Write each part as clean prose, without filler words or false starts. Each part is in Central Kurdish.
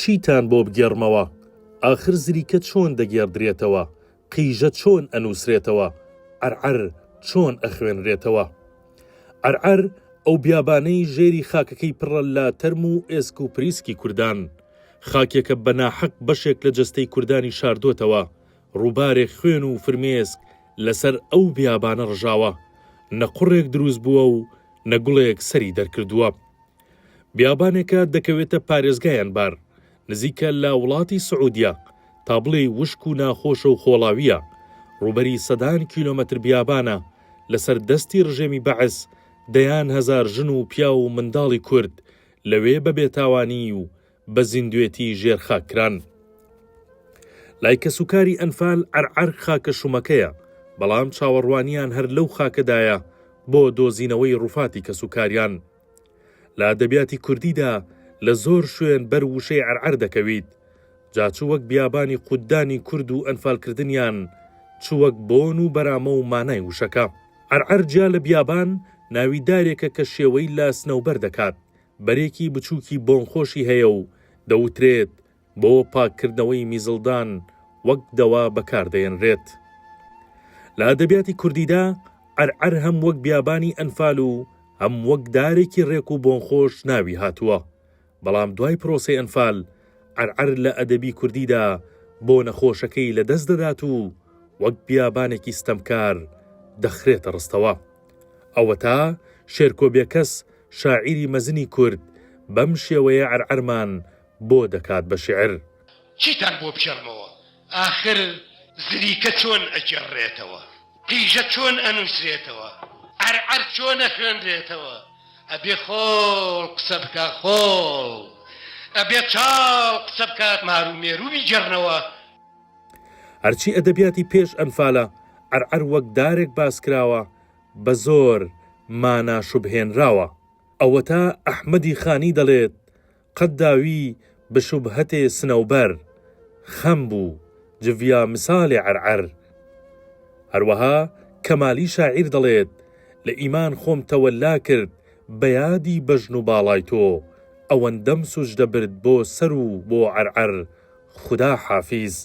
چیتان بۆ بگێڕمەوە ئاخر زریکە چۆن دەگێڕدرێتەوە قیژە چۆن ئەنووسرێتەوە عەرعەر چۆن ئەخوێنرێتەوە عەرعەر ئەو بیابانەی ژێری خاکەکەی پڕە لە تەرم و ئێسک و پریسکی کوردان خاکێکە بەناحەق بەشێک لە جەستەی کوردانی شاردۆتەوە ڕووبارێک خوێن و فرمێسک لەسەر ئەو بیابانە ڕژاوە نەقوڕێک دروست بووە و نەگوڵێک سەری دەرکردووە بیابانێکە دەکەوێتە پارێزگایان بار نزیکە لە وڵاتی سعودیا تا بڵێ وشک و ناخۆشە و خۆڵاویە ڕوبەری سەدان کیلۆمەتر بیابانە لەسەر دەستی ڕژێمی بەعس دەیان هەزار ژن و پیا و منداڵی کورد لەوێ بە بێتاوانی و بە زیندوێتی ژێرخاکران لای کەسوکاری ئەنفال عەرعەر خاکە شومەکەیە بەڵام چاوەڕوانیان هەر لەو خاکەدایە بۆ دۆزینەوەی ڕووفاتی کەسوکاریان لە ئەدەبیاتی کوردیدا لە زۆر شوێن بەر وشەی عەرعەر دەکەویت جا چووەک بیابانی قودانی کورد و ئەنفالکردنیان چووەک بۆن و بەرامە و مانای وشەکە عەرعەر جیا لە بیابان ناوی دارێکە کە شێوەی لە سنەوبەر دەکات بەرێکی بچووکی بۆنخۆشی هەیە و دەوترێت بۆ پاککردنەوەی میزڵدان وەک دەوا بەکاردەێنرێت لە ئەدەبیاتی کوردیدا عەرعەر هەم وەک بیابانی ئەنفال و هەم وەک دارێکی ڕێک و بۆنخۆش ناوی هاتووە بەڵام دوای پرۆسەی ئەنفال عەرعەر لە ئەدەبی کوردیدا بۆ نەخۆشەکەی لەدەست دەدات و وەک بیابانێکی ستەمکار دەخرێتە ڕستەوە ئەوە تا شێرکۆبێکەس شاعیری مەزنی کورد بەم شێوەیە عەرعەرمان بۆ دەکات بە شێعر چیتان بۆ بشەرمەوە ئاخر زریکە چۆن ئەجێڕێتەوە قیژە چۆن ئەنووسرێتەوە عەرعەر چۆن ئەخوێنرێتەوە ئەبێ خۆڵ قسە بکات خۆڵ ئەبێ چاو قسە بکات مارومێروی جێڕنەوە هەرچی ئەدەبیاتی پێش ئەنفالە عەرعەر وەک دارێک باس کراوە بە زۆر مانا شوبهێنراوە ئەوە تا ئەحمەدی خانی دەڵێت قەت داوی بە شوبهەتێ سنەوبەر خەم بوو جڤیا مثالێ عەرعەر هەروەها کەمالی شاعیر دەڵێت لە ئیمان خۆم تەوەلا کرد بە یادی بەژن و باڵای تۆ ئەوەندەم سوش دەبرد بۆ سەر و بۆ عەرعەر خودا حافیز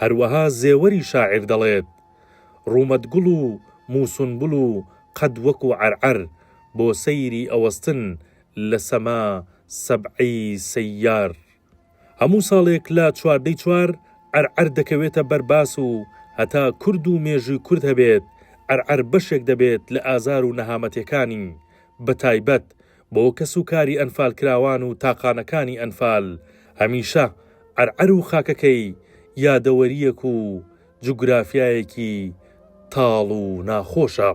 هەروەها زێوەری شاعیر دەڵێت ڕوومەتگوڵ و موسونبوڵ و قەد وەکو عەرعەر بۆ سەیری ئەوەستن لە سەما سەبعەی سەیار هەموو ساڵێک لە چواردەی چوار عەرعەر دەکەوێتە بەرباس و هەتا کورد و مێژووی کورد هەبێت عەرعەر بەشێک دەبێت لە ئازار و نەهامەتەکانی بەتایبەت بۆ کەسوکاری ئەنفالکراوان و تاقانەکانی ئەنفال هەمیشە عەرعەر و خاکەکەی یادەوەریەک و جوگرافیایەکی تاڵ و ناخۆشە